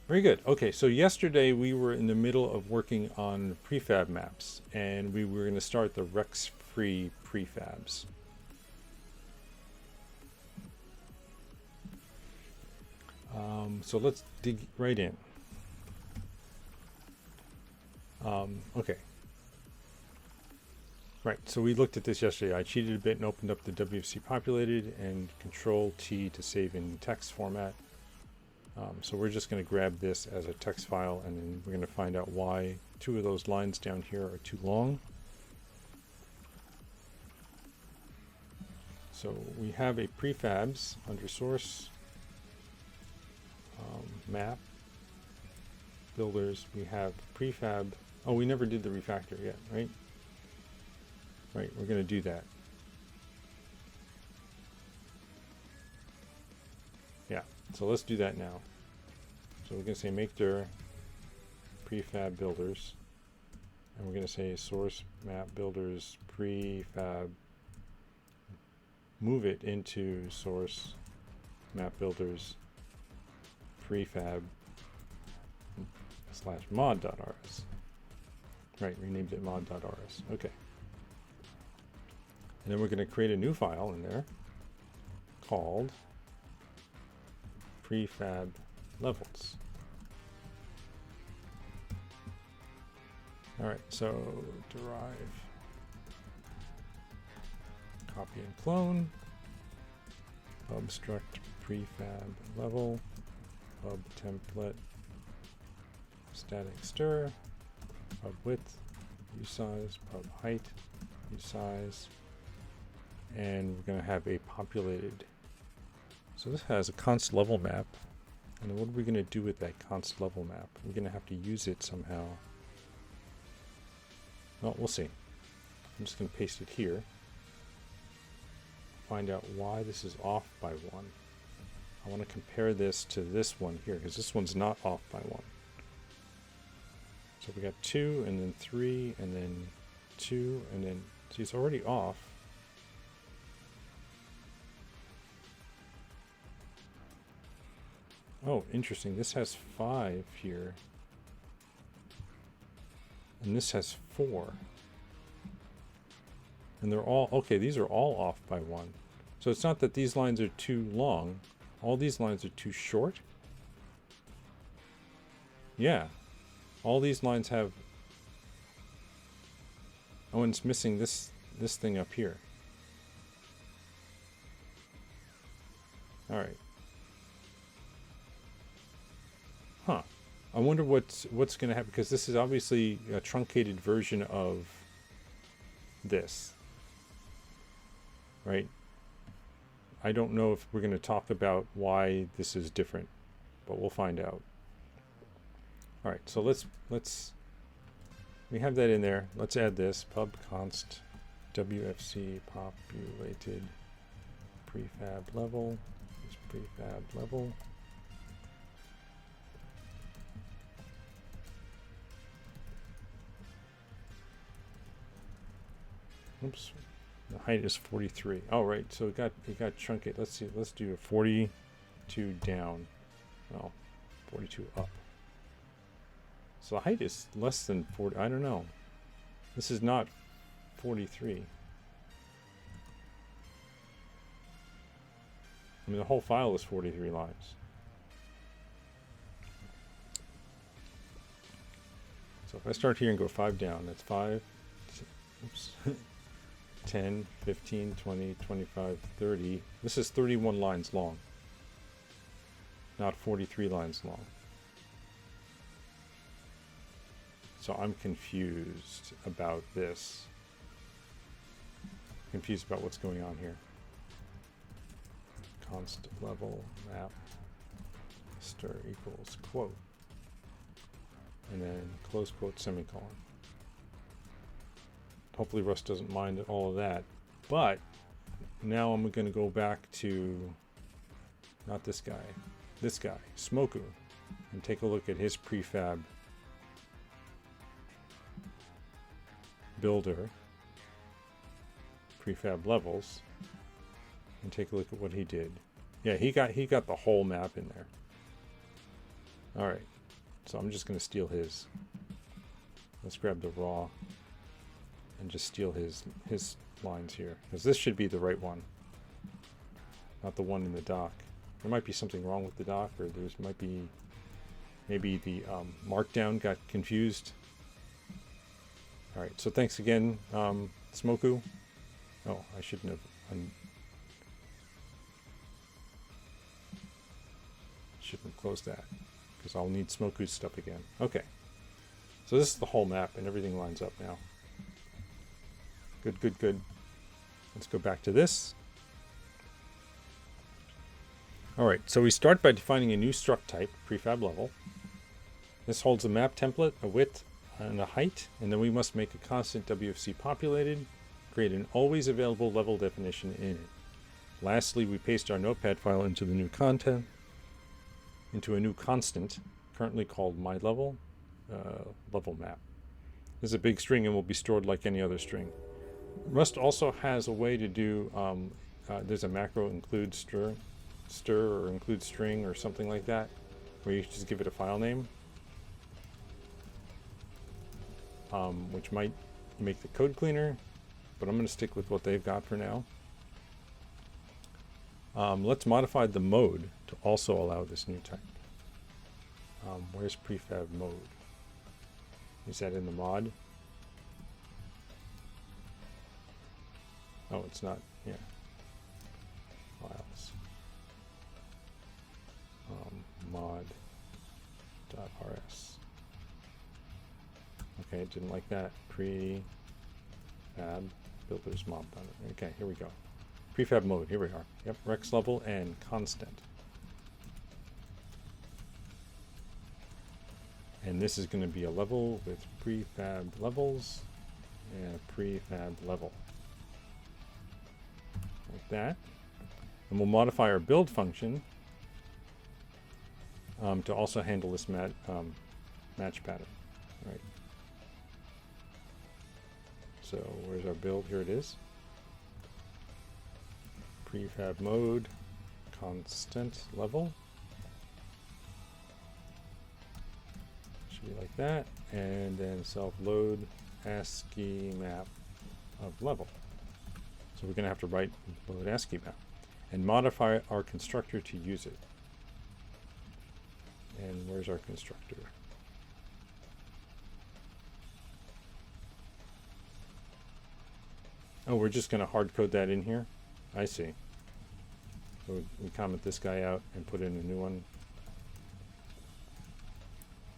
Very good. Okay, so yesterday we were in the middle of working on prefab maps, and we were going to start the Rex-free prefabs. So let's dig right in. Okay. Right, so we looked at this yesterday. I cheated a bit and opened up the WFC populated and Control-T to save in text format. So we're just going to grab this as a text file, and then we're going to find out why two of those lines down here are too long. So we have a prefabs under source, map, builders. We have prefab. Oh, we never did the refactor yet, right? Right, we're going to do that. Yeah, so let's do that now. So we're going to say make dir prefab builders, and we're going to say source map builders prefab, move it into source map builders prefab / mod.rs. Right, renamed it mod.rs. Okay. And then we're going to create a new file in there called prefab levels. All right, so derive, copy and clone, pub struct prefab level, pub template, static stir, pub width, usize, pub height, usize, and we're going to have a populated. So this has a const level map, and what are we going to do with that const level map? We're going to have to use it somehow. Well, we'll see. I'm just going to paste it here. Find out why this is off by 1. I want to compare this to this one here, because this one's not off by 1. So we got 2, and then 3, and then 2, and then, see, it's already off. Oh, interesting. This has 5 here. And this has 4. And they're all, okay, these are all off by 1. So it's not that these lines are too long. All these lines are too short. Yeah. All these lines have, oh, and it's missing this thing up here. All right. Huh. I wonder what's going to happen, because this is obviously a truncated version of this, right? I don't know if we're going to talk about why this is different, but we'll find out. All right, so let's we have that in there. Let's add this pub const WFC populated prefab level. Is prefab level. Oops, the height is 43. Oh, right, so it got truncated. Let's see, let's do a 42 down. Well, 42 up. So the height is less than 40. I don't know. This is not 43. I mean, the whole file is 43 lines. So if I start here and go 5 down, that's 5. Oops. 10, 15, 20, 25, 30. This is 31 lines long, not 43 lines long. So I'm confused about this. Confused about what's going on here. Const level map stir equals quote. And then close quote semicolon. Hopefully Rust doesn't mind all of that. But now I'm going to go back to, not this guy, Smoku, and take a look at his prefab builder, prefab levels, and take a look at what he did. Yeah, he got the whole map in there. All right, So I'm just going to steal his. Let's grab the raw and just steal his lines here, because this should be the right one, not the one in the dock. There might be something wrong with the dock, or there's might be maybe the markdown got confused. All right, so thanks again, Smoku. Oh, I shouldn't have. Shouldn't have closed that, because I'll need Smoku's stuff again. Okay, so this is the whole map, and everything lines up now. Good, good, good. Let's go back to this. All right, so we start by defining a new struct type, prefab level. This holds a map template, a width, and a height, and then we must make a constant WFC populated, create an always available level definition in it. Lastly, we paste our notepad file into the new content, into a new constant, currently called myLevel, level map. This is a big string and will be stored like any other string. Rust also has a way to do, there's a macro include stir or include string or something like that, where you just give it a file name, which might make the code cleaner, but I'm going to stick with what they've got for now. Let's modify the mode to also allow this new type. Where's prefab mode? Is that in the mod? Oh, it's not. Yeah. Files. Mod.rs. Okay, didn't like that. Prefab Builder's mob. Okay, here we go. Prefab mode. Here we are. Yep, Rex level and constant. And this is going to be a level with prefab levels and a prefab level. Like that. And we'll modify our build function to also handle this match pattern. Right. So where's our build? Here it is. Prefab mode, constant level. Should be like that. And then self-load ASCII map of level. So we're going to have to write load ASCII map and modify our constructor to use it. And where's our constructor? Oh, we're just going to hard code that in here. I see. So we comment this guy out and put in a new one.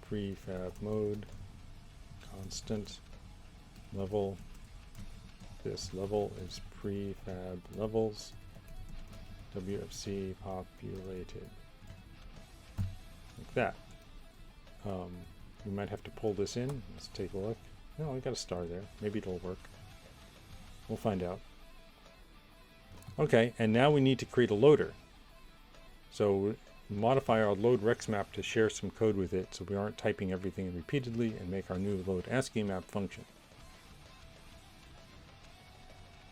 Prefab mode, constant level. This level is prefab levels, WFC populated. Like that. We might have to pull this in. Let's take a look. No, we got a star there. Maybe it'll work. We'll find out. Okay, and now we need to create a loader. So modify our load rex map to share some code with it so we aren't typing everything repeatedly, and make our new load ASCII map function.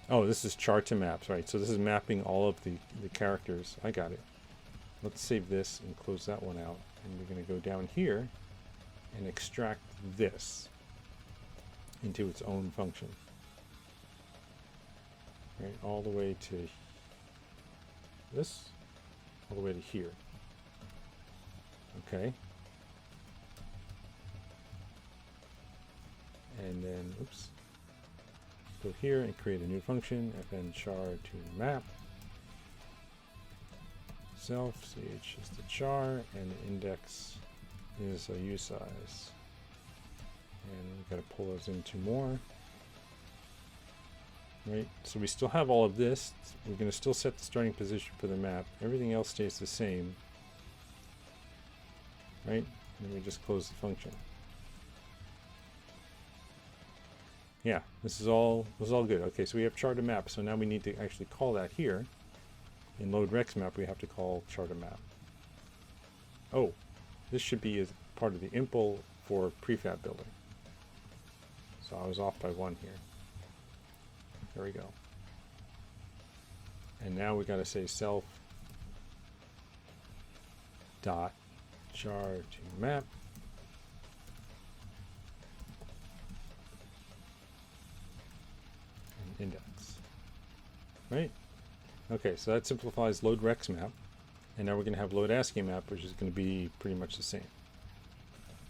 Oh, this is chart to maps, right? So this is mapping all of the characters. I got it. Let's save this and close that one out. And we're going to go down here and extract this into its own function. Right, all the way to this, all the way to here. Okay. And then, oops, go here and create a new function, fn char to map. Self, ch is the char, and the index is a usize. And we've got to pull those in 2 more. Right, so we still have all of this. We're going to still set the starting position for the map. Everything else stays the same. Right, and then we just close the function. Yeah, this is all good. Okay, so we have chart to map. So now we need to actually call that here. In load rex map, we have to call chart to map. Oh, this should be as part of the impl for prefab builder. So I was off by 1 here. There we go. And now we got to say self dot char to map index. Right? Okay, so that simplifies load rex map. And now we're going to have load ASCII map, which is going to be pretty much the same.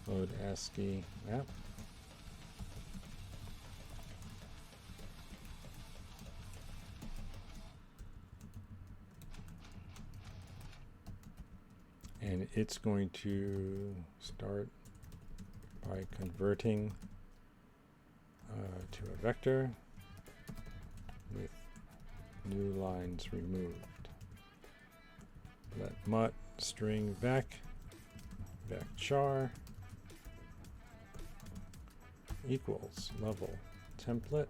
Load ASCII map. And it's going to start by converting to a vector with new lines removed. Let mutt string vec char equals level template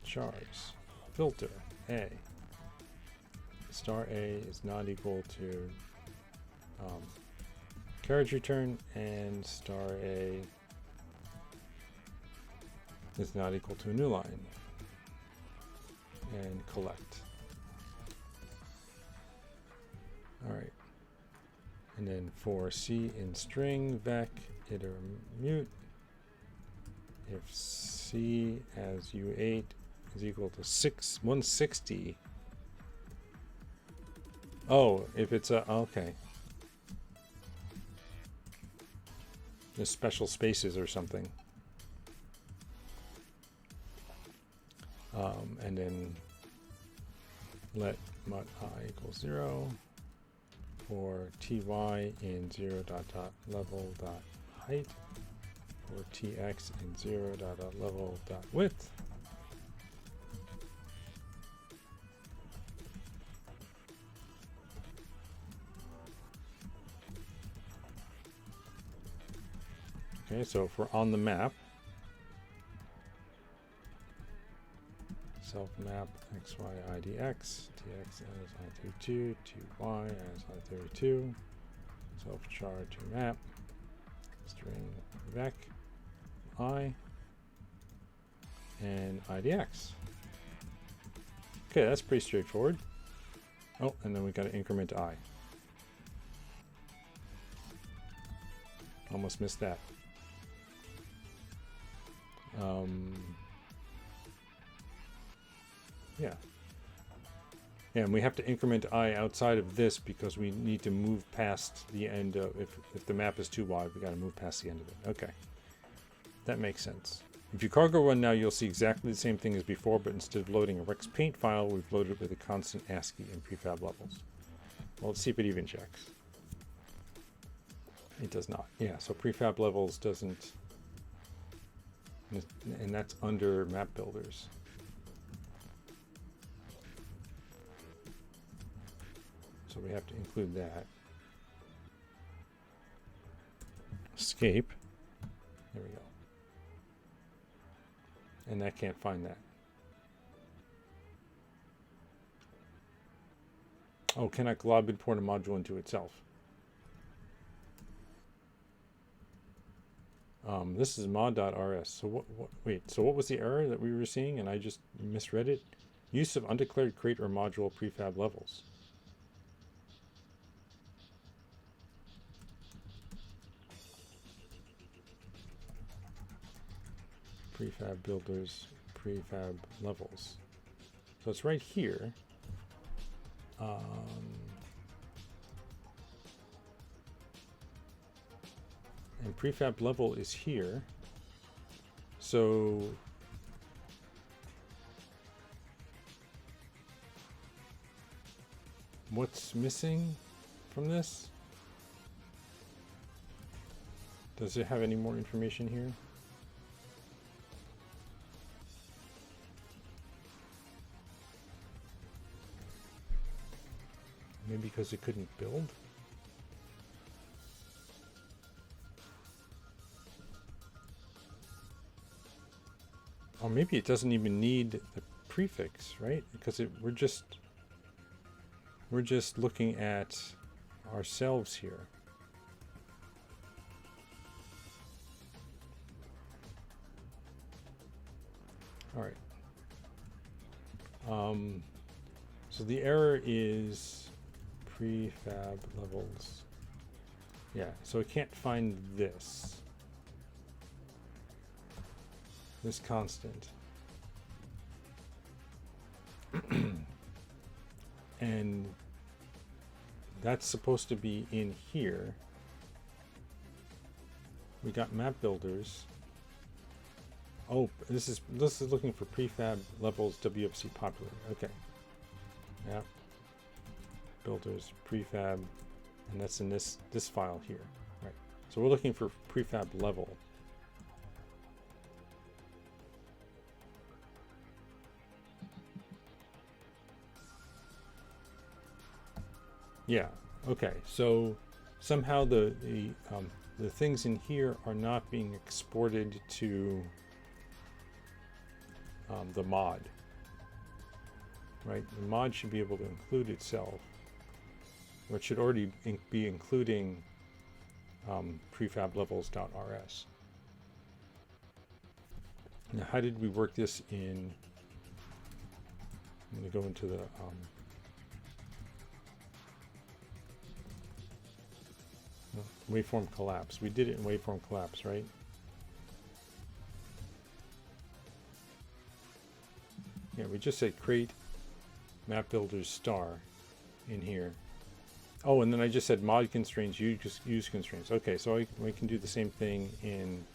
chars filter a. Star a is not equal to carriage return, and star a is not equal to a new line, and collect. All right, and then for C in string vec iter mute, if C as U8 is equal to 160. Oh, if it's a, okay. There's special spaces or something. And then let mut I equals 0 for ty in 0 dot dot level dot height, for tx in 0 dot dot level dot width. Okay, so if we're on the map, self map xy idx, tx as I32, ty as I32, self char to map, string vec I, and idx. Okay, that's pretty straightforward. Oh, and then we got to increment I. Almost missed that. Yeah. And we have to increment I outside of this because we need to move past the end of, if the map is too wide, we got to move past the end of it. Okay. That makes sense. If you cargo run now, you'll see exactly the same thing as before, but instead of loading a Rex paint file, we've loaded it with a constant ASCII in prefab levels. Well, let's see if it even checks. It does not. Yeah, so prefab levels doesn't, and that's under map builders. So we have to include that. Escape. There we go. And that can't find that. Oh, cannot glob import a module into itself. This is mod.rs. So wait, so what was the error that we were seeing and I just misread it? Use of undeclared crate or module prefab levels. Prefab builders, prefab levels. So it's right here. And prefab level is here. So what's missing from this? Does it have any more information here? Maybe because it couldn't build? Or maybe it doesn't even need the prefix, right? Because we're just looking at ourselves here. All right. So the error is prefab levels. Yeah, so it can't find this constant. And that's supposed to be in here. We got map builders. Oh, this is looking for prefab levels WFC popular. Okay. Yeah. Builders, prefab, and that's in this file here. Right. So we're looking for prefab level. Yeah. Okay. So somehow the things in here are not being exported to the mod. Right. The mod should be able to include itself, or it should already be including prefab levels.rs. Now, how did we work this in? I'm going to go into the waveform collapse. We did it in waveform collapse, right? Yeah, we just said create map builders star in here. Oh, and then I just said mod constraints, use constraints. Okay, so we can do the same thing in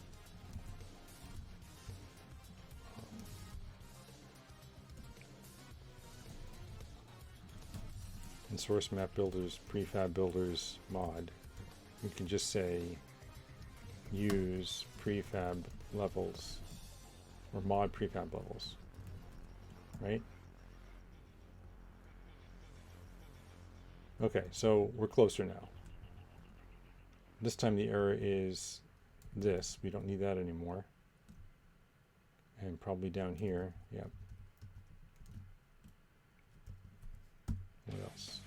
source map builders, prefab builders mod. We can just say use prefab levels or mod prefab levels, right? Okay, so we're closer now. This time the error is this. We don't need that anymore. And probably down here. Yep. What else?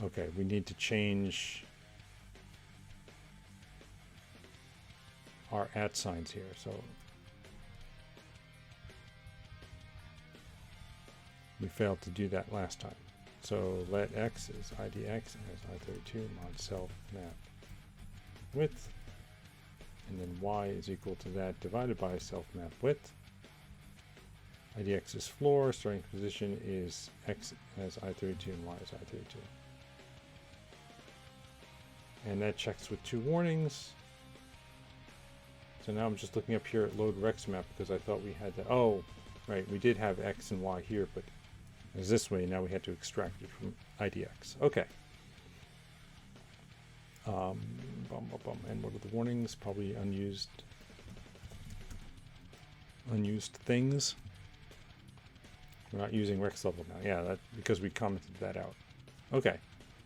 Okay, we need to change our @ signs here. So we failed to do that last time. So let x is idx as I32 mod self map width, and then y is equal to that divided by self map width. idx is floor, starting position is x as I32 and y as I32. And that checks with 2 warnings. So now I'm just looking up here at load rex map because I thought we had that. Oh, right, we did have x and y here, but it's this way. Now we had to extract it from idx. Okay. And what are the warnings? Probably unused things. We're not using rex level now. Yeah, that because we commented that out. Okay.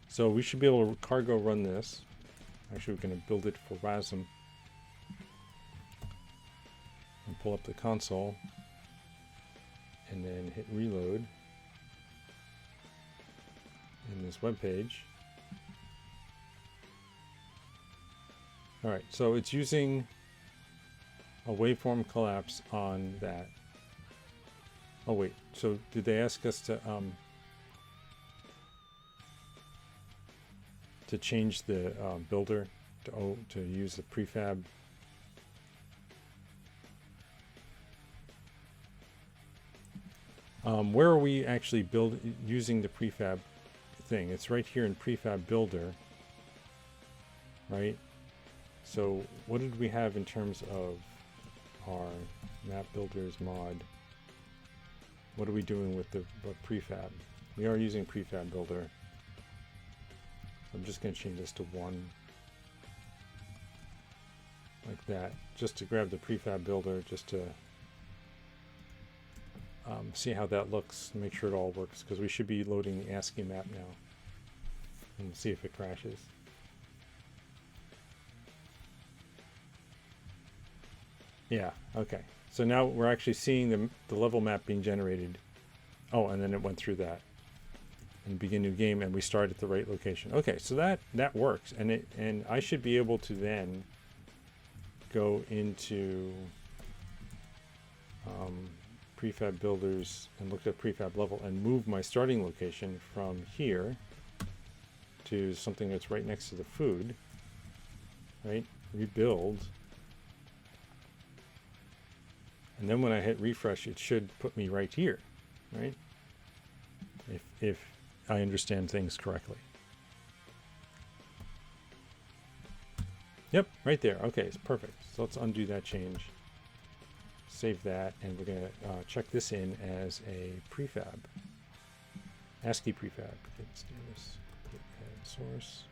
So we should be able to cargo run this. Actually, we're going to build it for WASM. And pull up the console. And then hit reload. In this web page. Alright, so it's using a waveform collapse on that. Oh wait, so did they ask us to change the builder to use the prefab? Where are we actually using the prefab thing? It's right here in Prefab Builder, right? So what did we have in terms of our map builders mod? What are we doing with the prefab? We are using Prefab Builder. I'm just going to change this to 1 like that, just to grab the Prefab Builder, just to see how that looks, make sure it all works, because we should be loading the ASCII map now and see if it crashes. Yeah, okay. So now we're actually seeing the level map being generated. Oh, and then it went through that. And begin new game, and we start at the right location. Okay, so that works, and I should be able to then go into prefab builders and look at prefab level and move my starting location from here to something that's right next to the food. Right, rebuild. And then when I hit refresh, it should put me right here, right? If I understand things correctly. Yep, right there. Okay, it's perfect. So let's undo that change. Save that, and we're going to check this in as a prefab. ASCII prefab. Let's do this. Git add source.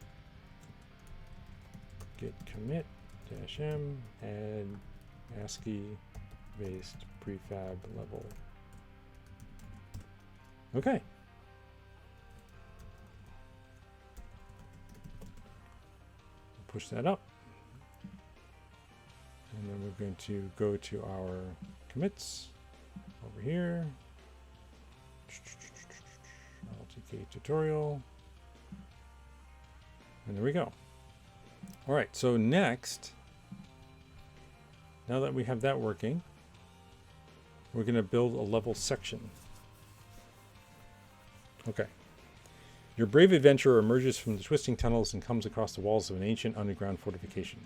Git commit -m add ASCII based prefab level. Okay. Push that up. And then we're going to go to our commits over here. LTK tutorial. And there we go. All right, so next, now that we have that working, we're going to build a level section. Okay. Your brave adventurer emerges from the twisting tunnels and comes across the walls of an ancient underground fortification.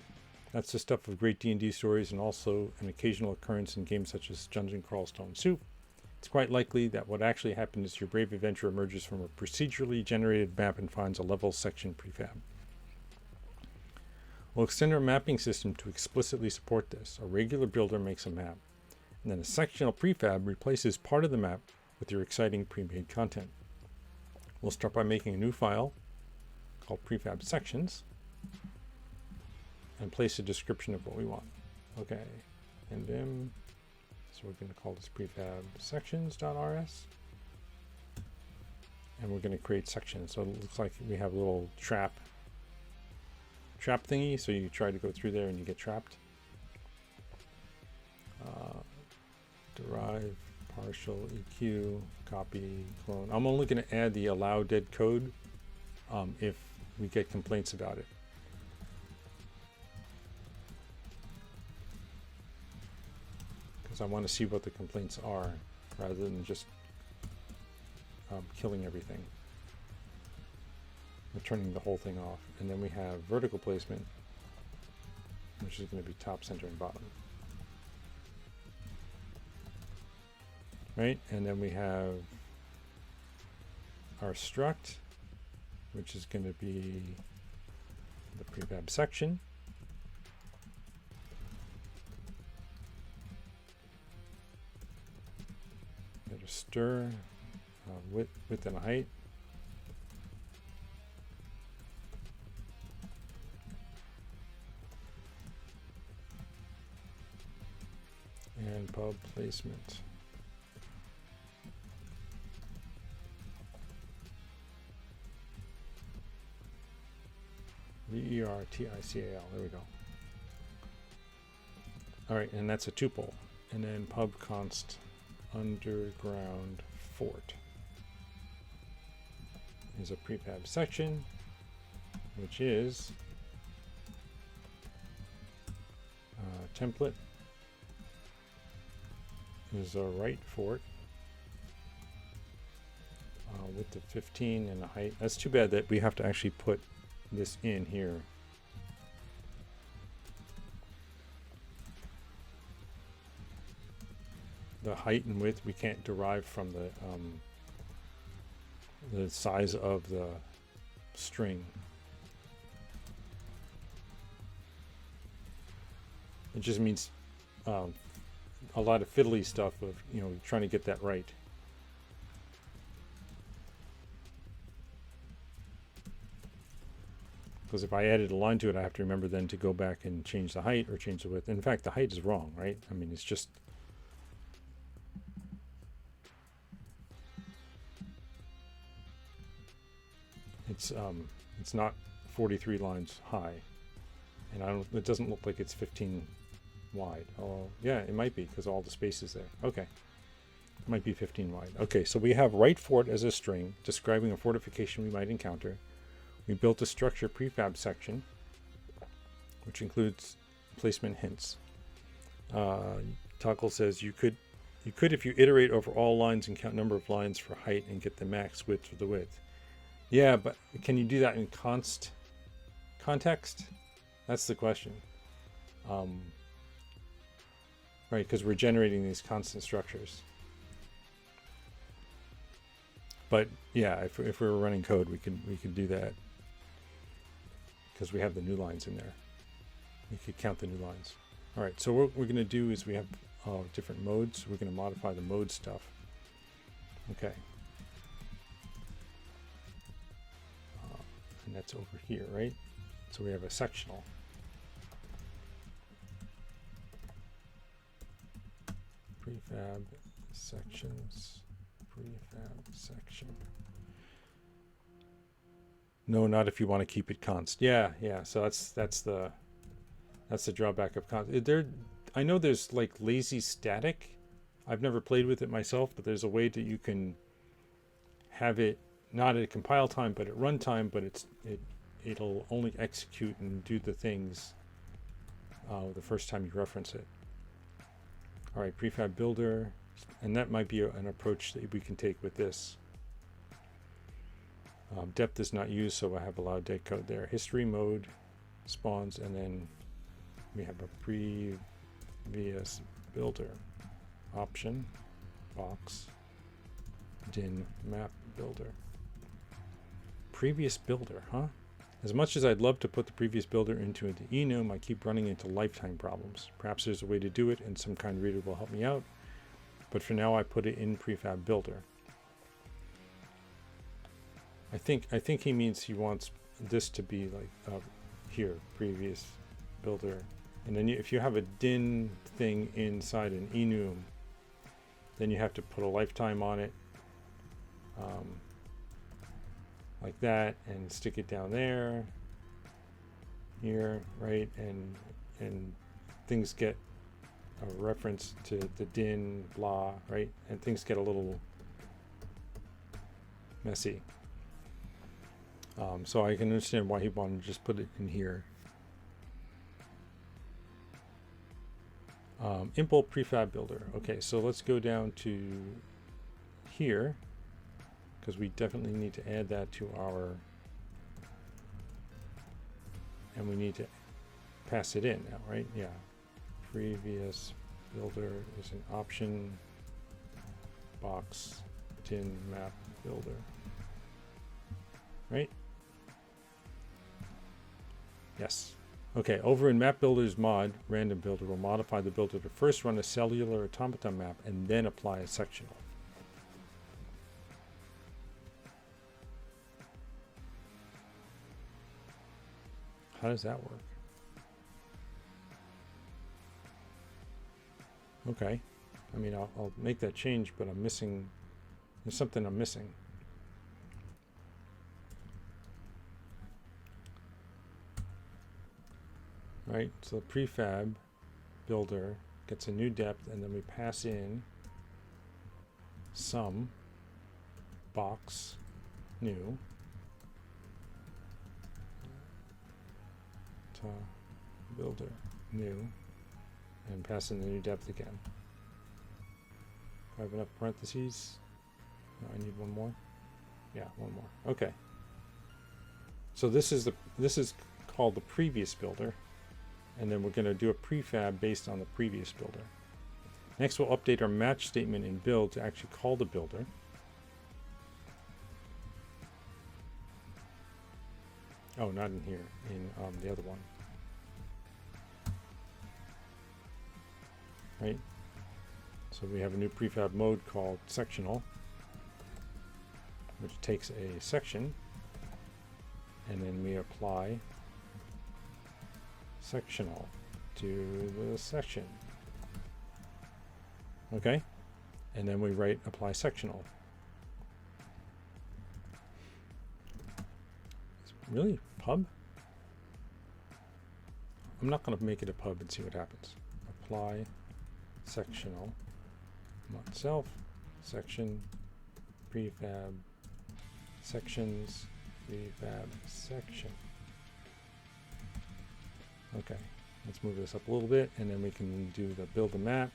That's the stuff of great D&D stories and also an occasional occurrence in games such as Dungeon Crawl Stone Soup. It's quite likely that what actually happened is your brave adventurer emerges from a procedurally generated map and finds a level section prefab. We'll extend our mapping system to explicitly support this. A regular builder makes a map, and then a sectional prefab replaces part of the map with your exciting pre-made content. We'll start by making a new file called Prefab Sections and place a description of what we want. Okay, and then, so we're going to call this Prefab Sections.rs, and we're going to create sections. So it looks like we have a little trap thingy, so you try to go through there and you get trapped. Derive, partial, EQ, copy, clone. I'm only going to add the allow dead code if we get complaints about it. Because I want to see what the complaints are rather than just killing everything. We're turning the whole thing off. And then we have vertical placement, which is going to be top, center, and bottom. Right? And then we have our struct, which is going to be the prefab section. Get a stir, width and height. And pub placement. VERTICAL, there we go. All right, and that's a tuple. And then pub const underground fort is a prefab section, which is template is a right fort with the 15 and the height. That's too bad that we have to actually put this in here. The height and width we can't derive from the size of the string. It just means a lot of fiddly stuff of, trying to get that right. Because if I added a line to it, I have to remember then to go back and change the height or change the width. In fact, the height is wrong, right? I mean, it's just it's not 43 lines high, and it doesn't look like it's 15 wide. Oh yeah, it might be because all the space is there. Okay, it might be 15 wide. Okay, so we have right fort as a string describing a fortification we might encounter. We built a structure prefab section, which includes placement hints. Toggle says you could if you iterate over all lines and count number of lines for height and get the max width for the width. Yeah, but can you do that in context? That's the question. right? Because we're generating these constant structures. But yeah, if we were running code, we could do that because we have the new lines in there. We could count the new lines. All right, so what we're going to do is we have different modes. We're going to modify the mode stuff. Okay. And that's over here, right? So we have a sectional. Prefab sections. Prefab section. No, not if you want to keep it const. Yeah. So that's the drawback of const. I know there's like lazy static. I've never played with it myself, but there's a way that you can have it not at compile time, but at runtime. But it'll only execute and do the things the first time you reference it. All right, Prefab Builder. And that might be an approach that we can take with this. Depth is not used, so I have allowed dead code there. History mode spawns, and then we have a previous builder option box din map builder. Previous builder, huh? As much as I'd love to put the previous builder into the enum, I keep running into lifetime problems. Perhaps there's a way to do it, and some kind reader will help me out. But for now, I put it in Prefab Builder. I think he means he wants this to be like here, previous builder, and then if you have a din thing inside an enum, then you have to put a lifetime on it, like that, and stick it down there, here, right, and things get a reference to the din, blah, right? And things get a little messy. So I can understand why he wanted to just put it in here. Import Prefab Builder. Okay, so let's go down to here, because we definitely need to add that to our, and we need to pass it in now, right? Yeah. Previous builder is an option box din map builder, right? Yes. Okay, over in Map Builder's mod, Random Builder will modify the builder to first run a cellular automaton map and then apply a sectional. How does that work? Okay, I mean, I'll make that change, but I'm missing, there's something I'm missing. Right, so the Prefab Builder gets a new depth, and then we pass in some box new to builder new, and pass in the new depth again. Do I have enough parentheses? No, I need one more. Yeah, one more. Okay. So this is called the previous builder, and then we're going to do a prefab based on the previous builder. Next, we'll update our match statement in build to actually call the builder. Oh, not in here, in the other one. Right? So we have a new prefab mode called sectional, which takes a section, and then we apply sectional to the section. Okay? And then we write apply sectional. Really? Pub? I'm not going to make it a pub and see what happens. Apply sectional, not self, section, prefab, sections, prefab section. Okay, let's move this up a little bit, and then we can do the build a map.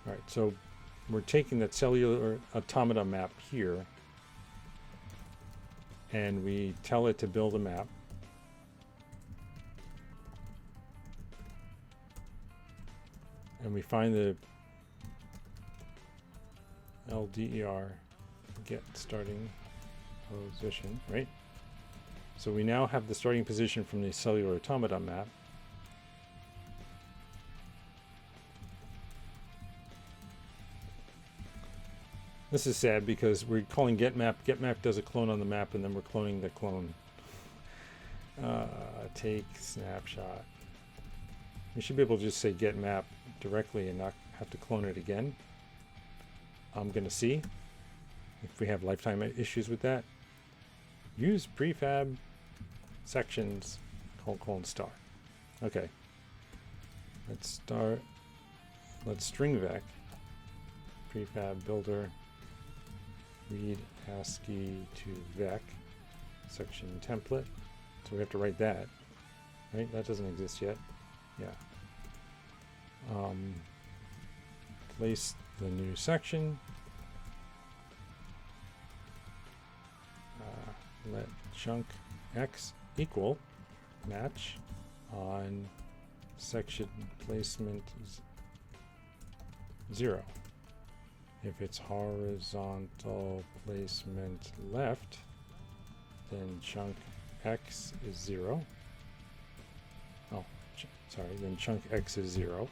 All right, so we're taking that cellular automata map here, and we tell it to build a map. And we find the LDER get starting position, right? So we now have the starting position from the cellular automaton map. This is sad because we're calling getMap. getMap does a clone on the map, and then we're cloning the clone. Take snapshot. We should be able to just say getMap directly and not have to clone it again. I'm going to see if we have lifetime issues with that. Use Prefab Sections, : star. Okay. Let's start. Let's string vec Prefab Builder read ASCII to vec section template. So we have to write that, right? That doesn't exist yet. Yeah. Place the new section. Let chunk x equal match on section placement 0. If it's horizontal placement left, then chunk x is 0. Oh, sorry, then chunk x is 0.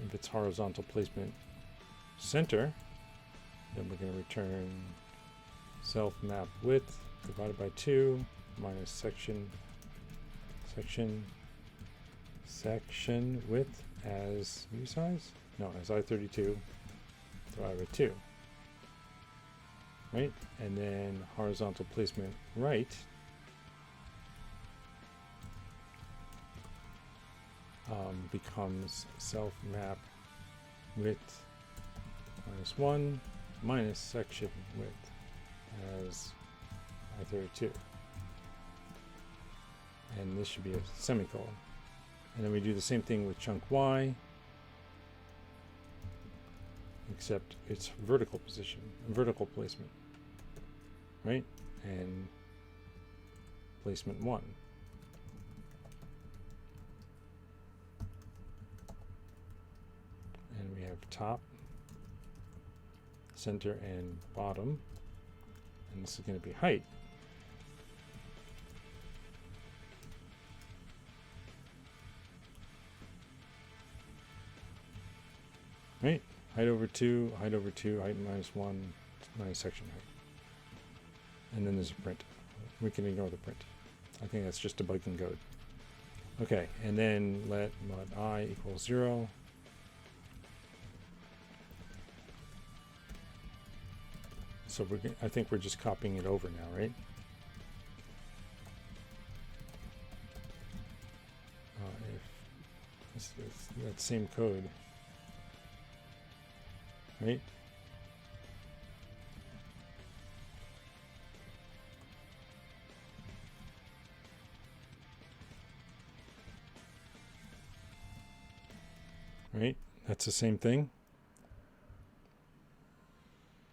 If it's horizontal placement center, then we're going to return self map width divided by 2 minus section width as view size? No, as I32 divided by 2. Right? And then horizontal placement right becomes self map width minus 1 minus section width as I32. And this should be a semicolon. And then we do the same thing with chunk y, except it's vertical position, vertical placement, right? And placement 1. And we have top, center, and bottom. And this is going to be height. Right? Height over 2, height over 2, height minus 1, minus section height. And then there's a print. We can ignore the print. I think that's just debugging code. Okay, and then let mod I equals 0. So I think we're just copying it over now, right? If it's that same code, right? Right? That's the same thing.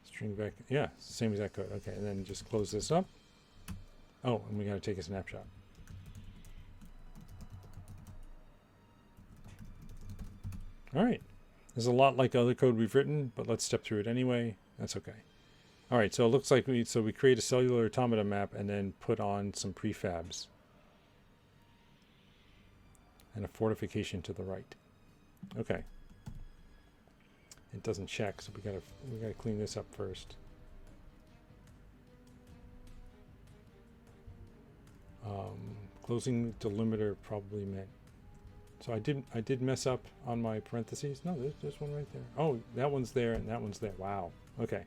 String back, yeah, same exact code. Okay, and then just close this up. Oh, and we got to take a snapshot. All right, there's a lot like other code we've written, but let's step through it anyway. That's okay. All right, so it looks like we create a cellular automata map and then put on some prefabs and a fortification to the right. Okay. It doesn't check, so we gotta clean this up first. Closing delimiter probably meant. So I did mess up on my parentheses. No, there's one right there. Oh, that one's there and that one's there. Wow. Okay.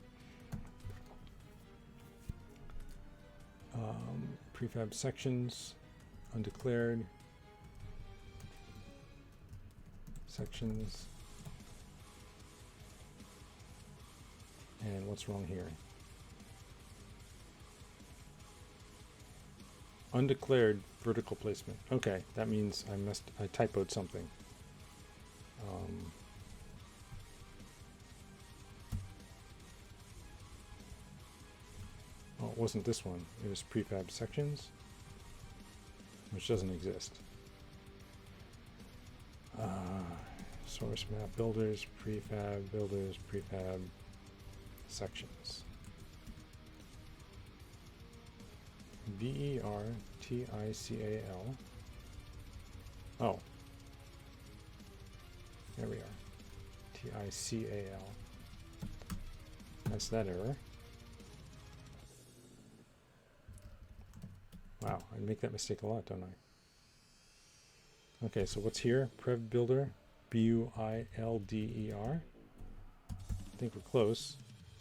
Prefab sections, undeclared. Sections. And what's wrong here? Undeclared vertical placement. Okay, that means I typoed something. Oh, it wasn't this one. It was Prefab Sections, which doesn't exist. Source map builders, prefab builders, prefab sections. VERTICAL. Oh, there we are. TICAL. That's that error. Wow, I make that mistake a lot, don't I? Okay, so what's here? Prefab Builder, BUILDER. I think we're close.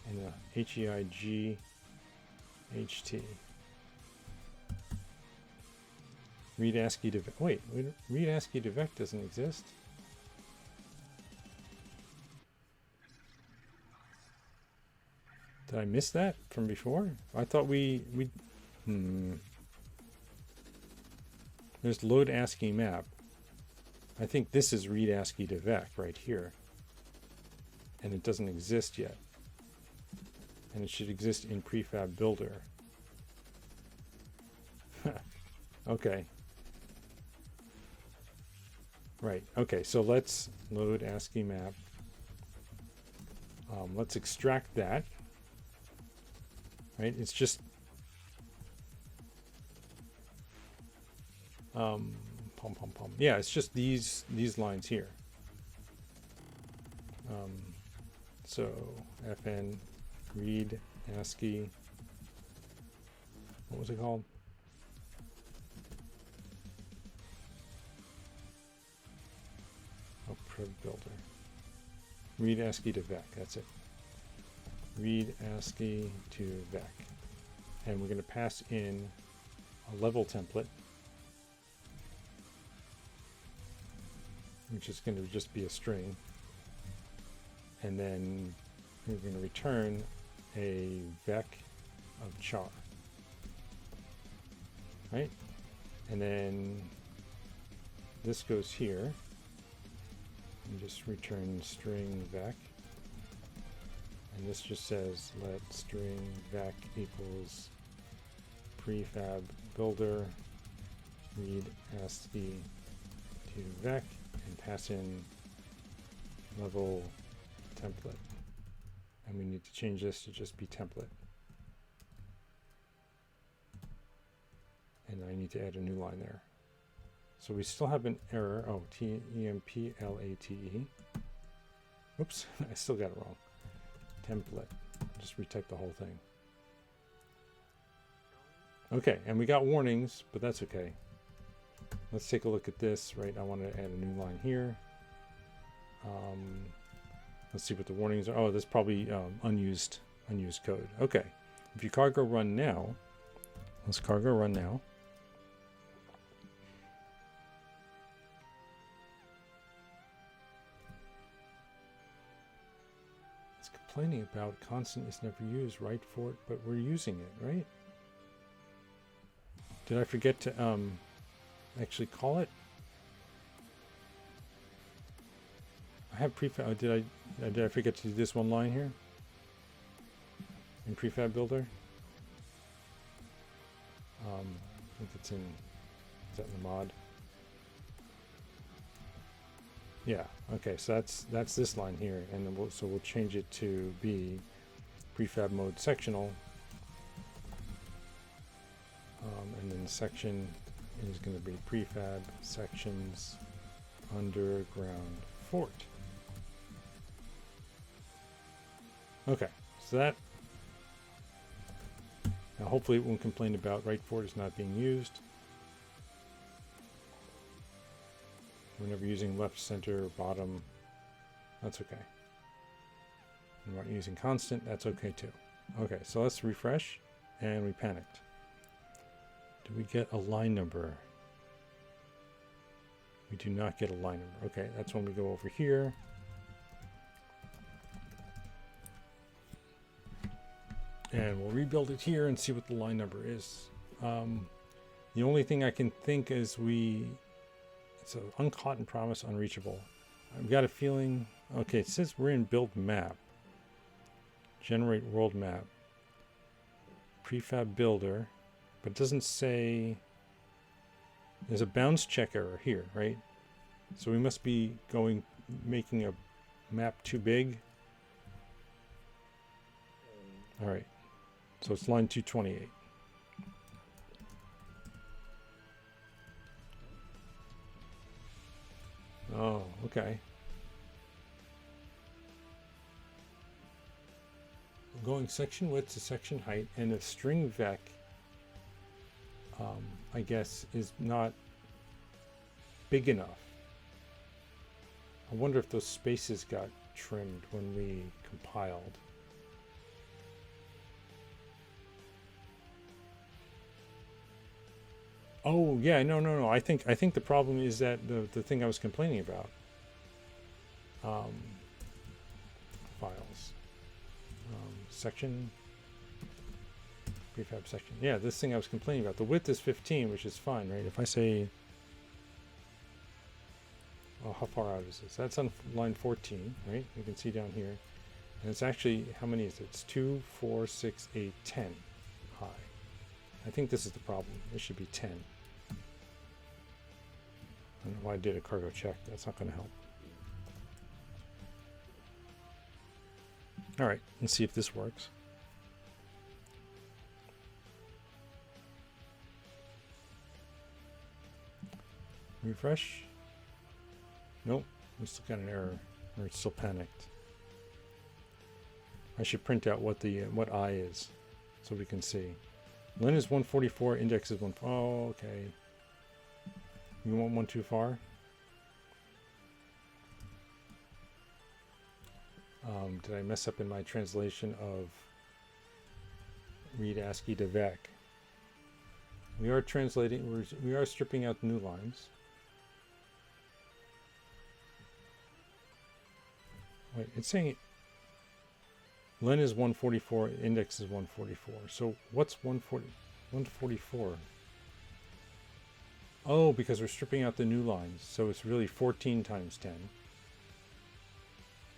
And HEIGHT. Read ASCII to wait, read ASCII to VEC doesn't exist. Did I miss that from before? I thought There's load ASCII map. I think this is read ASCII to VEC right here. And it doesn't exist yet. And it should exist in Prefab Builder. Okay. Right, okay, so let's load ASCII map. Let's extract that. Right, it's just yeah, it's just these lines here. So fn read ASCII, what was it called? Oh, Prefab Builder. Read ASCII to VEC, that's it. Read ASCII to VEC. And we're going to pass in a level template, which is going to just be a string. And then we're going to return a VEC of char. Right? And then this goes here. And just return string VEC. And this just says let string VEC equals Prefab Builder read ASCII to VEC and pass in level template. And we need to change this to just be template. And I need to add a new line there. So we still have an error. Oh, TEMPLATE. Oops, I still got it wrong. Template. Just retype the whole thing. Okay, and we got warnings, but that's okay. Let's take a look at this, right? I want to add a new line here. Let's see what the warnings are. Oh, that's probably unused code. Okay, if you cargo run now, let's cargo run now. It's complaining about constant is never used, right for it, but we're using it, right? Did I forget to actually call it? I have prefab. Did I forget to do this one line here in Prefab Builder? I think it's in. Is that in the mod? Yeah. Okay. So that's this line here, and then we'll change it to be prefab mode sectional. And then the section is going to be Prefab Sections Underground Fort. Okay, so that, now hopefully it won't complain about right fort is not being used. We're never using left, center, bottom. That's okay. And we're not using constant. That's okay too. Okay, so let's refresh, and we panicked. Do we get a line number? We do not get a line number. Okay, that's when we go over here. And we'll rebuild it here and see what the line number is. The only thing I can think is it's an uncaught and promise unreachable. I've got a feeling, okay, it says we're in build map. Generate world map. Prefab Builder, but it doesn't say. There's a bounds check error here, right? So we must be making a map too big. All right, so it's line 228. Oh, okay. I'm going section width to section height, and a string vec, I guess, is not big enough. I wonder if those spaces got trimmed when we compiled. Oh yeah, no. I think the problem is that the thing I was complaining about. Files. Section. Prefab section. Yeah, this thing I was complaining about. The width is 15, which is fine, right? If I say, oh, how far out is this? That's on line 14, right? You can see down here. And it's actually, how many is it? It's 2, 4, 6, 8, 10 high. I think this is the problem. It should be 10. I don't know why I did a cargo check. That's not going to help. All right, let's see if this works. Refresh. Nope, we still got an error, or it's still panicked. I should print out what I is, so we can see. Len is 144, index is 1. Oh, okay. You want one too far? Did I mess up in my translation of read ASCII to VEC? We are translating. We are stripping out the new lines. Wait, it's saying len is 144, index is 144. So what's 144? Oh, because we're stripping out the new lines. So it's really 14 times 10.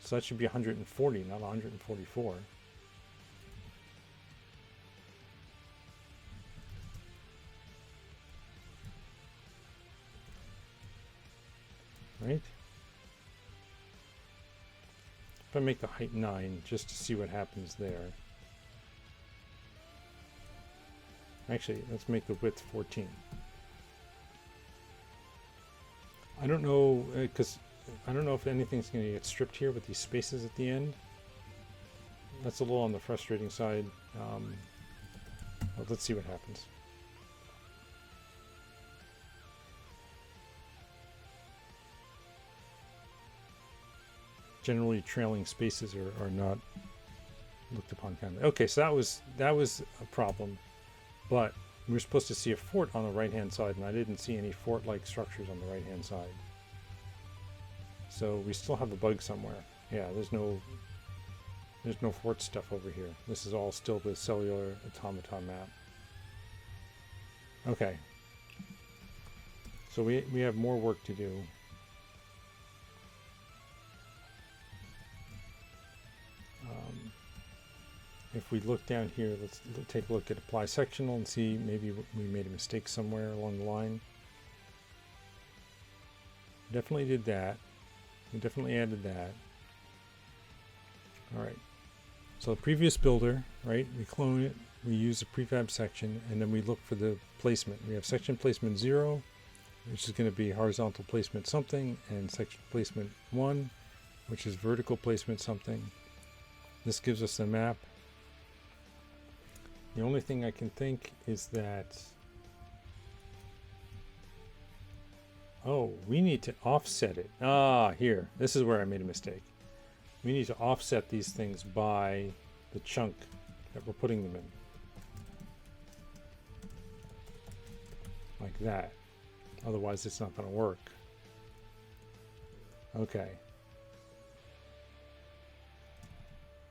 So that should be 140, not 144. Right? If I make the height 9, just to see what happens there. Actually, let's make the width 14. I don't know, because I don't know if anything's going to get stripped here with these spaces at the end. That's a little on the frustrating side. Well, let's see what happens. Generally, trailing spaces are not looked upon kindly. Okay, so that was a problem, but we were supposed to see a fort on the right-hand side, and I didn't see any fort-like structures on the right-hand side. So we still have a bug somewhere. Yeah, there's no fort stuff over here. This is all still the cellular automaton map. Okay. So we have more work to do. If we look down here, let's take a look at apply sectional and see maybe we made a mistake somewhere along the line. Definitely did that. We definitely added that. All right. So the previous builder, right? We clone it. We use the prefab section, and then we look for the placement. We have section placement 0, which is going to be horizontal placement something, and section placement 1, which is vertical placement something. This gives us the map. The only thing I can think is that, oh, we need to offset it. Ah, here. This is where I made a mistake. We need to offset these things by the chunk that we're putting them in. Like that. Otherwise, it's not going to work. Okay.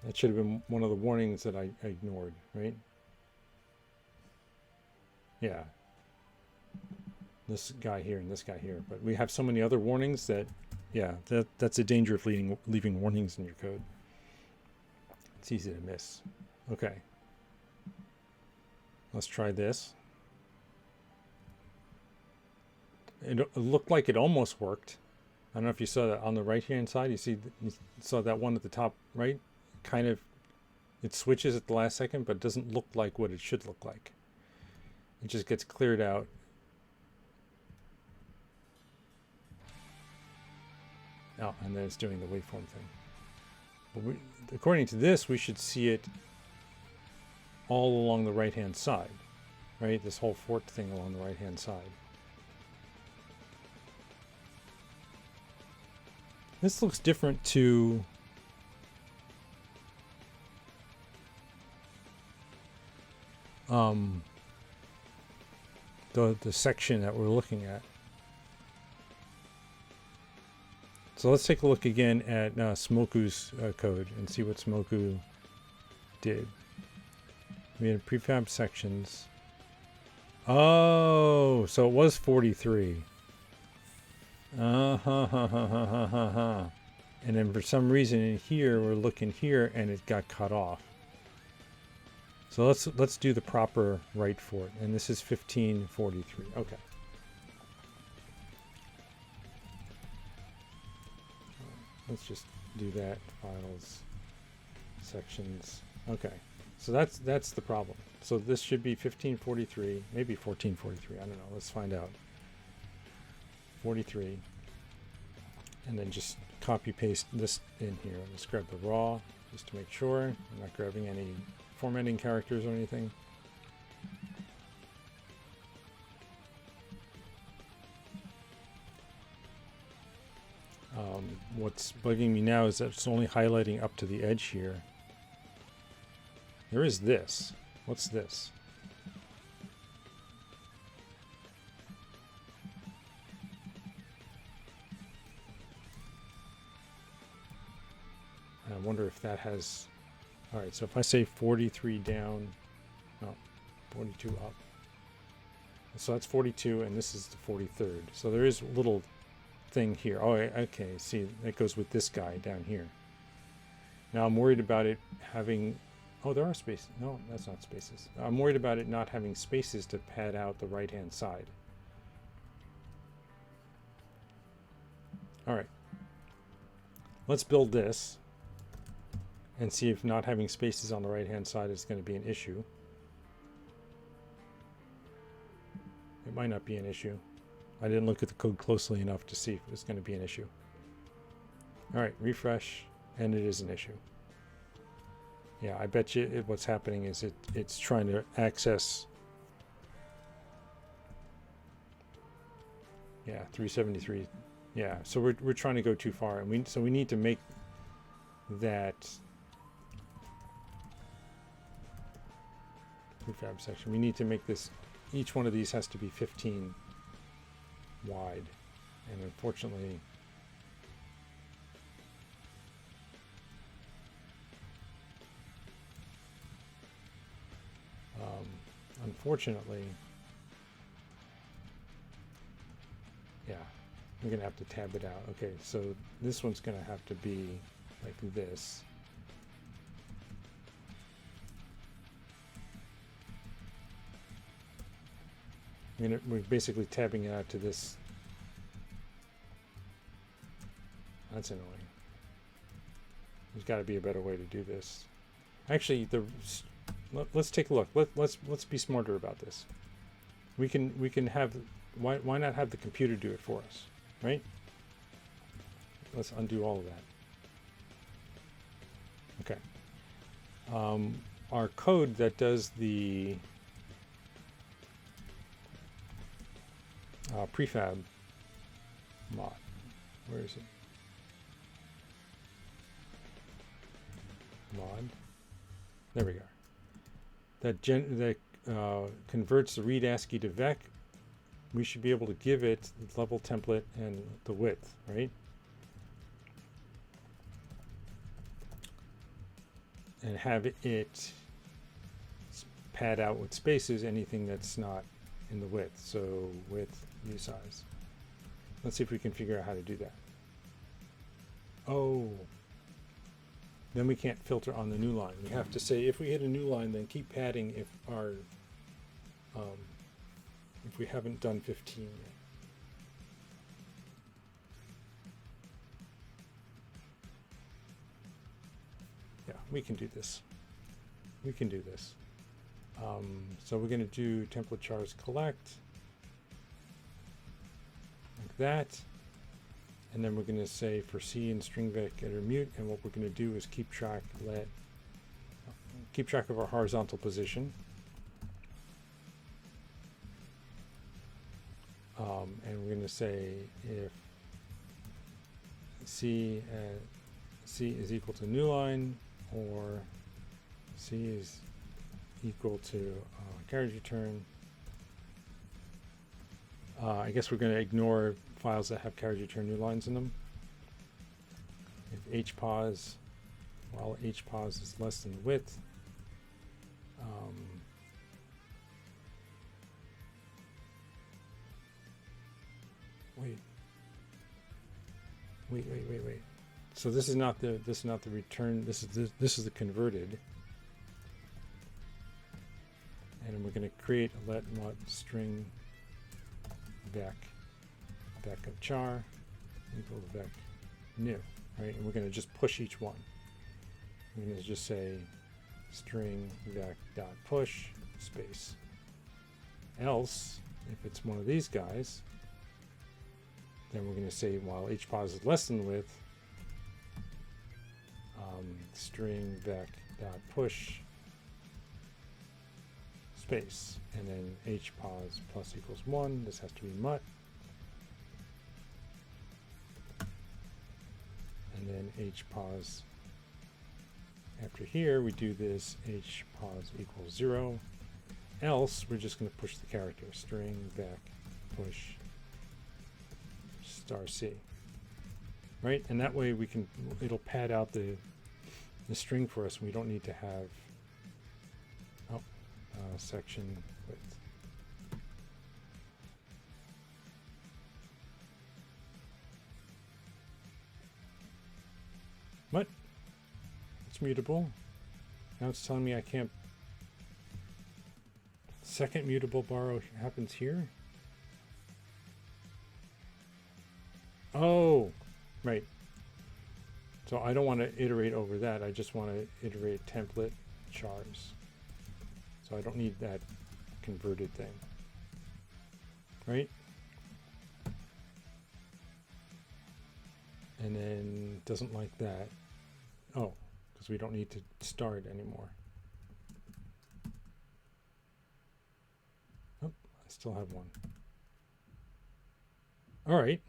That should have been one of the warnings that I ignored, right? Yeah. This guy here and this guy here. But we have so many other warnings that, yeah, that's a danger of leaving warnings in your code. It's easy to miss. Okay. Let's try this. It looked like it almost worked. I don't know if you saw that on the right hand side. You saw that one at the top right, kind of, it switches at the last second, but it doesn't look like what it should look like. It just gets cleared out. Oh, and then it's doing the waveform thing. But according to this, we should see it all along the right hand side, right? This whole forked thing along the right hand side. This looks different to the section that we're looking at. So let's take a look again at Smoku's code and see what Smoku did. We had prefab sections. Oh, so it was 43. And then for some reason in here, we're looking here and it got cut off. So let's do the proper write for it. And this is 1543. Okay. Let's just do that. Files, sections. Okay. So that's the problem. So this should be 1543, maybe 1443. I don't know. Let's find out. 43. And then just copy paste this in here. Let's grab the raw just to make sure I'm not grabbing any formatting characters or anything. What's bugging me now is that it's only highlighting up to the edge here. There is this. What's this? I wonder if that has... Alright, so if I say 43 down, no, 42 up. So that's 42 and this is the 43rd. So there is a little thing here. Oh, okay, see, that goes with this guy down here. Now I'm worried about it having... Oh, there are spaces. No, that's not spaces. I'm worried about it not having spaces to pad out the right-hand side. Alright. Let's build this and see if not having spaces on the right-hand side is going to be an issue. It might not be an issue. I didn't look at the code closely enough to see if it was going to be an issue. Alright, refresh, and it is an issue. Yeah, I bet you what's happening is it's trying to access... Yeah, 373. Yeah, so we're trying to go too far, and we need to make that prefab section. We need to make this, each one of these has to be 15 wide, and unfortunately yeah, I'm gonna have to tab it out. Okay, so this one's gonna have to be like this. I mean, we're basically tabbing it out to this. That's annoying. There's got to be a better way to do this. Actually, let's take a look. Let's be smarter about this. We can have, why not have the computer do it for us, right? Let's undo all of that. Okay. Our code that does the prefab mod. Where is it? Mod. There we go. That converts the read ASCII to vec. We should be able to give it the level template and the width, right? And have it pad out with spaces anything that's not in the width. So width, new size. Let's see if we can figure out how to do that. Oh, then we can't filter on the new line. We have to say if we hit a new line, then keep padding if our if we haven't done 15 yet. Yeah, we can do this. We can do this. So we're going to do template chars collect like that. And then we're going to say for C and string vec enter mute. And what we're going to do is keep track of our horizontal position. And we're going to say if C is equal to new line, or C is equal to carriage return. I guess we're going to ignore files that have carriage return new lines in them. If hpos, while hpos is less than width, wait. So this is not the return. This is the converted. And we're going to create a let mod string vec of char equal to vec new, right? And we're going to just push each one. We're going to just say string vec dot push space. Else, if it's one of these guys, then we're going to say while hpos is less than width, string vec dot push space, and then hpos plus equals 1. This has to be mut. And then hpos, after here we do this hpos equals 0. Else we're just going to push the character string vec push star C, right? And that way we can, it'll pad out the string for us. We don't need to have section width. What? It's mutable. Now it's telling me I can't. Second mutable borrow happens here. Oh, right. So I don't want to iterate over that. I just want to iterate template chars. So I don't need that converted thing, right? And then doesn't like that. Oh, because we don't need to start anymore. Oh, I still have one. All right.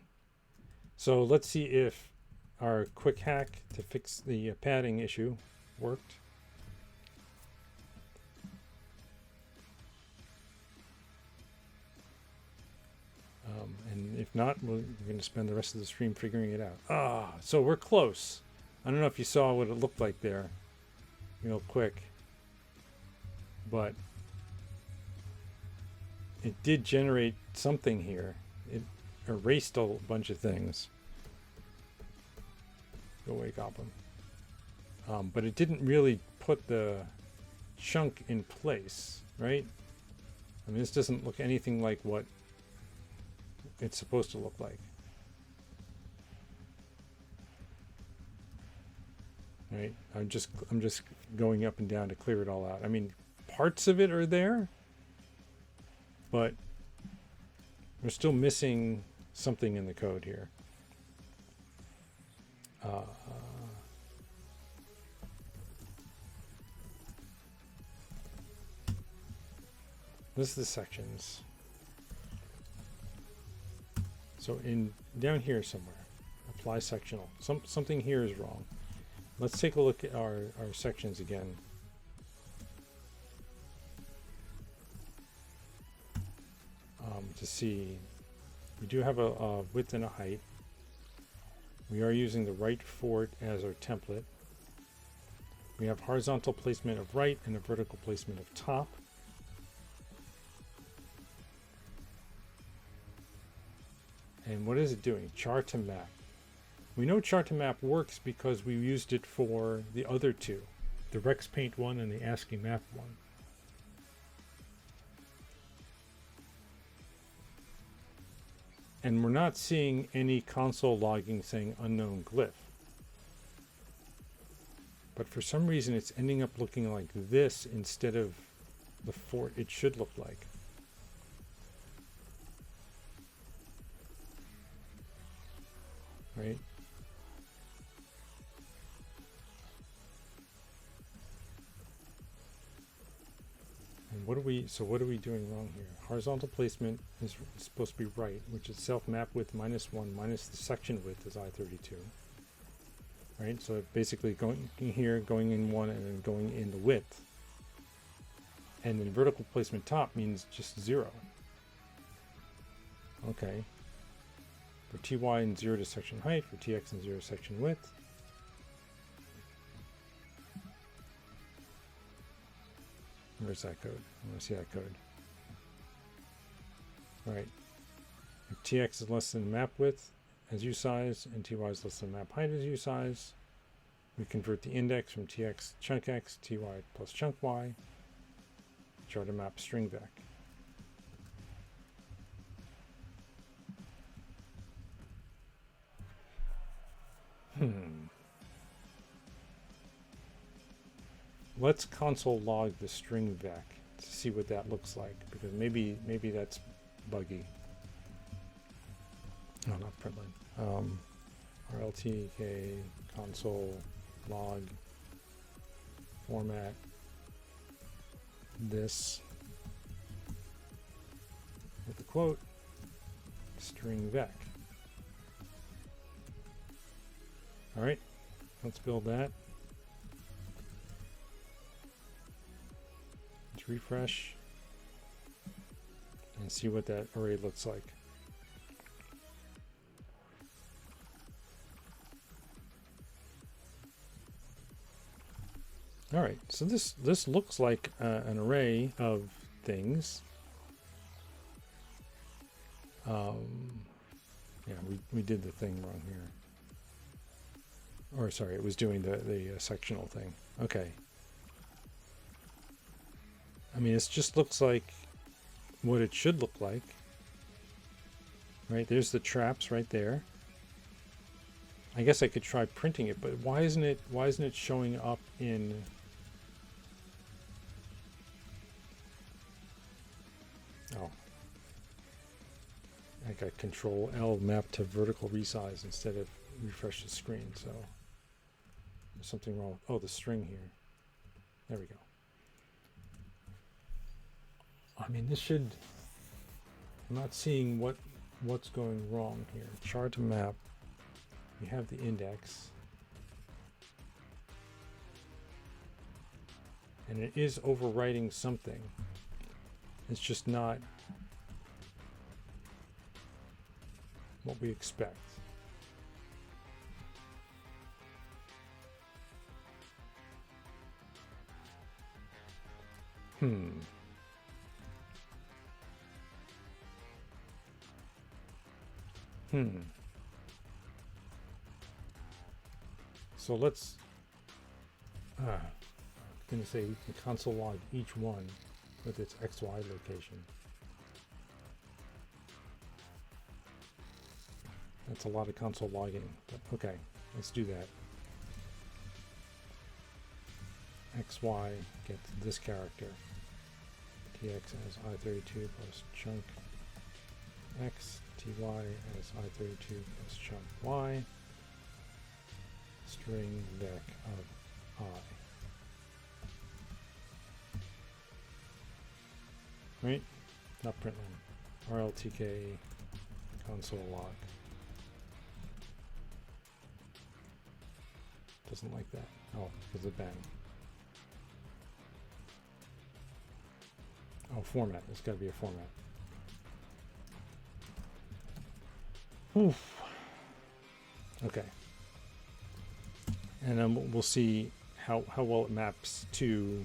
So let's see if our quick hack to fix the padding issue worked. And if not, we're going to spend the rest of the stream figuring it out. So we're close. I don't know if you saw what it looked like there real quick, but it did generate something here. It erased a bunch of things. Go away, Goblin. But it didn't really put the chunk in place, right? I mean, this doesn't look anything like what it's supposed to look like. Right? I'm just going up and down to clear it all out. I mean, parts of it are there, but we're still missing something in the code here. This is the sections. So down here somewhere, apply sectional. Something here is wrong. Let's take a look at our sections again. To see, we do have a width and a height. We are using the right fort as our template. We have horizontal placement of right and a vertical placement of top. And what is it doing? Char to map. We know char to map works because we used it for the other two, the Rex Paint one and the ASCII Map one. And we're not seeing any console logging saying unknown glyph. But for some reason, it's ending up looking like this instead of the fort it should look like. Right? And what are we doing wrong here? Horizontal placement is supposed to be right, which is self map width -1 minus the section width is I32. Right? So basically going in here, going in one, and then going in the width. And then vertical placement top means just 0. Okay. For TY and 0 to section height, for TX and 0 to section width. Where's that code? I want to see that code. Right. If TX is less than map width as usize, and TY is less than map height as usize, we convert the index from TX chunk X, TY plus chunk Y, try to map string vec. Let's console log the string vec to see what that looks like, because maybe that's buggy. No, not println. RLTK console log format this with the quote string vec. All right, let's build that. Let's refresh and see what that array looks like. All right, so this looks like an array of things. Yeah, we did the thing wrong here. Or sorry, it was doing the sectional thing. Okay. I mean, it just looks like what it should look like. Right, there's the traps right there. I guess I could try printing it, but why isn't it showing up in oh. I got Control L map to vertical resize instead of refresh the screen, so there's something wrong. Oh, the string here. There we go. I mean, this should. I'm not seeing what's going wrong here. Chart to map. We have the index. And it is overwriting something. It's just not what we expect. So let's I'm gonna say we can console log each one with its XY location. That's a lot of console logging, but okay, let's do that. XY gets this character. TX as I32 plus chunk X, TY as I32 plus chunk Y, string vec of I. Right? Not println. RLTK console log. Doesn't like that. Oh, because of bang. Oh, format. There's got to be a format. Oof. Okay. And then we'll see how well it maps to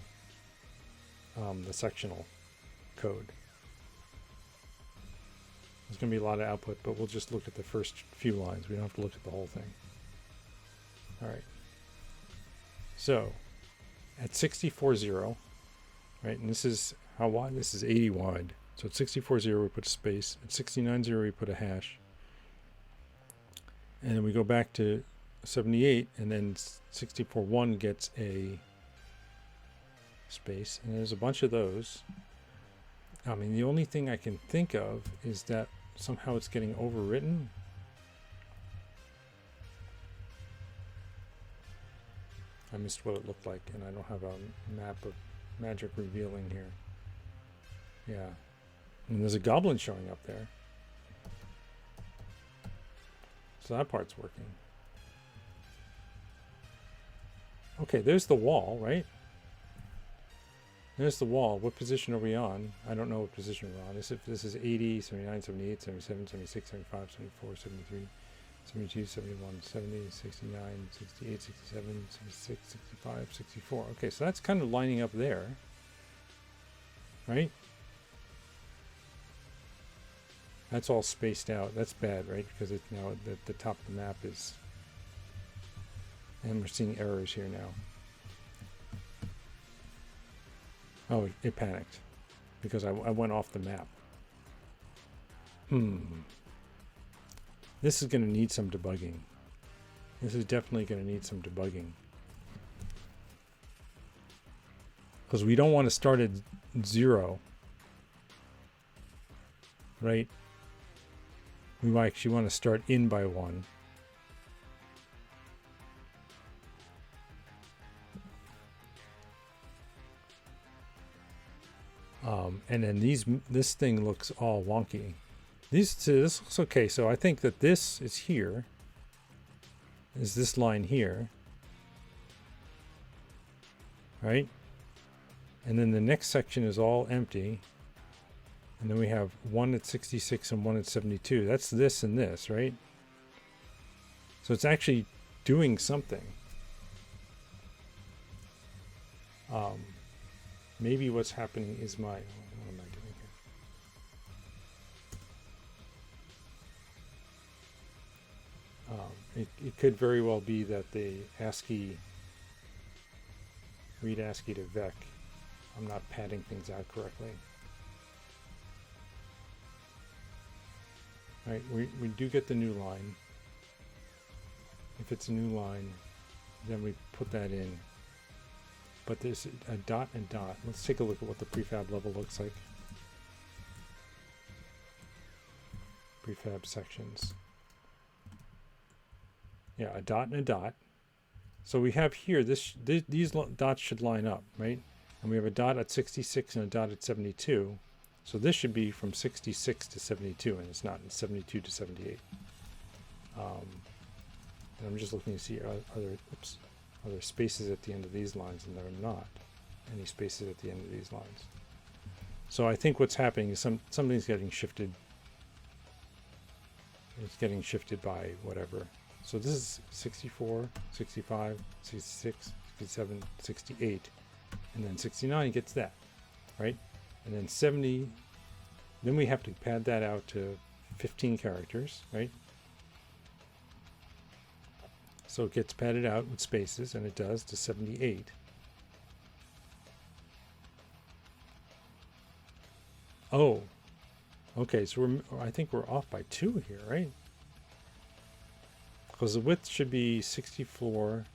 the sectional code. There's going to be a lot of output, but we'll just look at the first few lines. We don't have to look at the whole thing. All right. So at 64.0, right, and this is how wide? This is 80 wide. So at 64.0 we put a space. At 69.0 we put a hash. And then we go back to 78, and then 64.1 gets a space, and there's a bunch of those. I mean, the only thing I can think of is that somehow it's getting overwritten. I missed what it looked like, and I don't have a map of magic revealing here. Yeah. And there's a goblin showing up there. So that part's working. Okay, there's the wall, right? There's the wall. What position are we on? I don't know what position we're on. This is 80, 79, 78, 77, 76, 75, 74, 73, 72, 71, 70, 69, 68, 67, 66, 65, 64. Okay, so that's kind of lining up there, right? That's all spaced out. That's bad, right? Because it's now at the top of the map is... And we're seeing errors here now. Oh, it panicked because I went off the map. This is going to need some debugging. This is definitely going to need some debugging. Because we don't want to start at 0. Right? We actually want to start in by 1. And then this thing looks all wonky. This looks okay. So I think that this is here. Is this line here. Right? And then the next section is all empty. And then we have one at 66 and one at 72. That's this and this, right? So it's actually doing something. Maybe what's happening is what am I doing here? It could very well be that the ASCII, read ASCII to VEC, I'm not padding things out correctly. All right, we do get the new line. If it's a new line, then we put that in. But there's a dot and dot. Let's take a look at what the prefab level looks like. Prefab sections. Yeah, a dot and a dot. So we have here, these dots should line up, right? And we have a dot at 66 and a dot at 72. So this should be from 66 to 72, and it's not. It's 72 to 78. And I'm just looking to see are there spaces at the end of these lines, and there are not any spaces at the end of these lines. So I think what's happening is something's getting shifted. It's getting shifted by whatever. So this is 64, 65, 66, 67, 68, and then 69 gets that, right? And then 70, then we have to pad that out to 15 characters, right? So it gets padded out with spaces, and it does to 78. Oh, okay, so I think we're off by 2 here, right? Because the width should be 64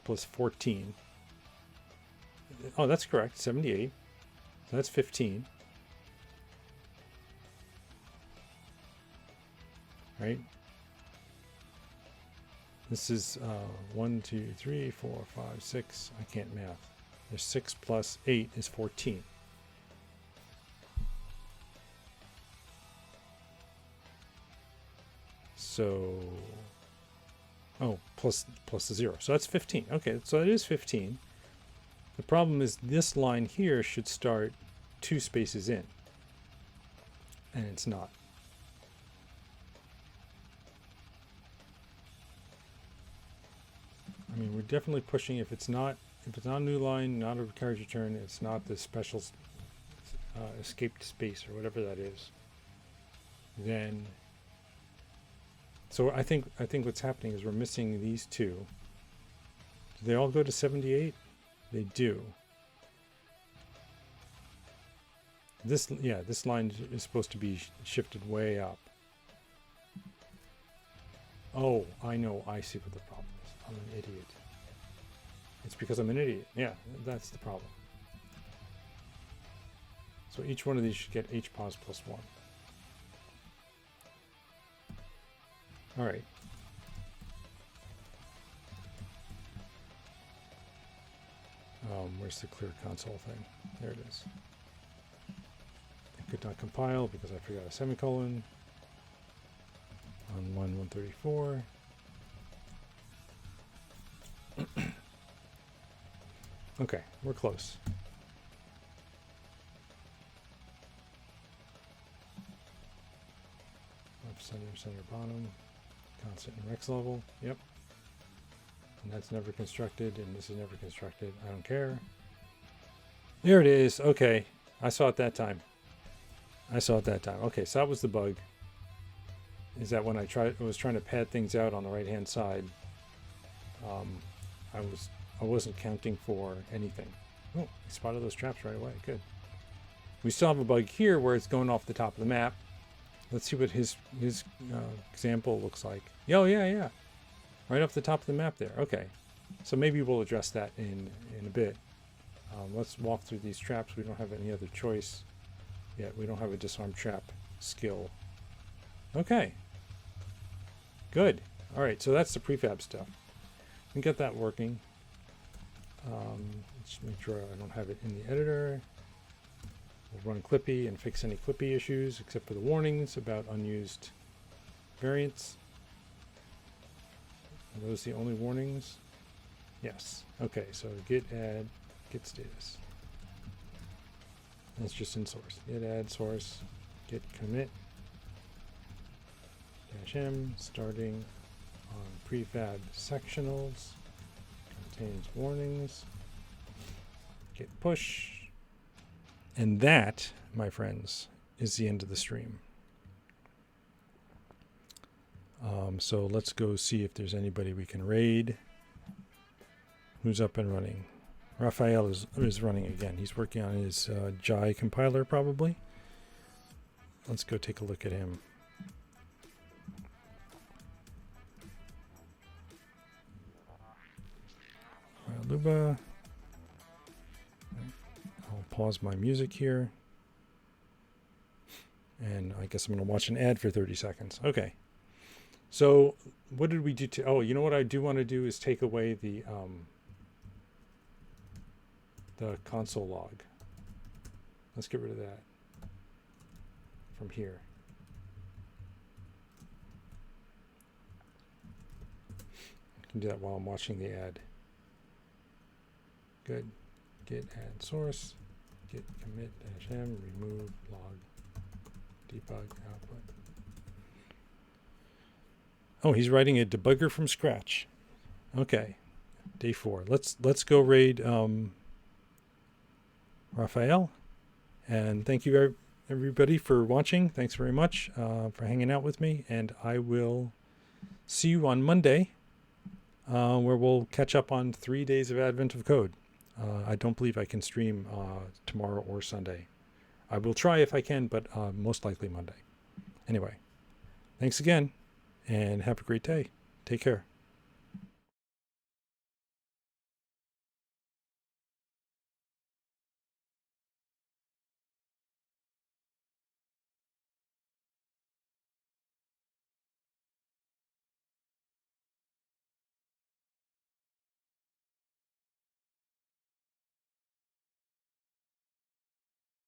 plus 14. Oh, that's correct, 78. So that's 15. Right? This is 1, 2, 3, 4, 5, 6. I can't math. There's 6 plus 8 is 14. So, oh, plus the 0. So that's 15. Okay, so it is 15. The problem is this line here should start 2 spaces in, and it's not. I mean, we're definitely pushing. If it's not a new line, not a carriage return, it's not the special escaped space or whatever that is, then. So I think what's happening is we're missing these 2. Do they all go to 78? They do. This line is supposed to be shifted way up. Oh, I know. I see what the problem is. I'm an idiot. It's because I'm an idiot. Yeah, that's the problem. So each one of these should get hpos plus 1. All right. Where's the clear console thing? There it is. I could not compile because I forgot a semicolon on line 134. Okay, we're close. Left, center, bottom. Constant and Rex level. Yep. And that's never constructed, and this is never constructed. I don't care. There it is. Okay. I saw it that time. Okay, so that was the bug. Is that when I was trying to pad things out on the right-hand side, I wasn't counting for anything. Oh, I spotted those traps right away. Good. We still have a bug here where it's going off the top of the map. Let's see what his example looks like. Oh, yeah. Right off the top of the map there. Okay. So maybe we'll address that in a bit. Let's walk through these traps. We don't have any other choice yet. We don't have a disarm trap skill. Okay. Good. All right. So that's the prefab stuff. We get that working. Let's make sure I don't have it in the editor. We'll run Clippy and fix any Clippy issues except for the warnings about unused variants. Are those the only warnings? Yes. Okay, so git add, git status. That's just in source. Git add source, git commit, -m, starting on prefab sectionals, contains warnings, git push. And that, my friends, is the end of the stream. So let's go see if there's anybody we can raid. Who's up and running? Raphael is running again. He's working on his Jai compiler probably. Let's go take a look at him. Luba. I'll pause my music here. And I guess I'm going to watch an ad for 30 seconds. Okay. So what did we do to... Oh, you know what I do want to do is take away the console log. Let's get rid of that from here. I can do that while I'm watching the ad. Good. Git add source, git commit -m, remove log, debug output. Oh, he's writing a debugger from scratch. Okay, day 4. Let's go raid Raphael, and thank you everybody for watching. Thanks very much for hanging out with me, and I will see you on Monday, where we'll catch up on 3 days of Advent of Code. I don't believe I can stream tomorrow or Sunday. I will try if I can, but most likely Monday. Anyway, thanks again, and have a great day. Take care.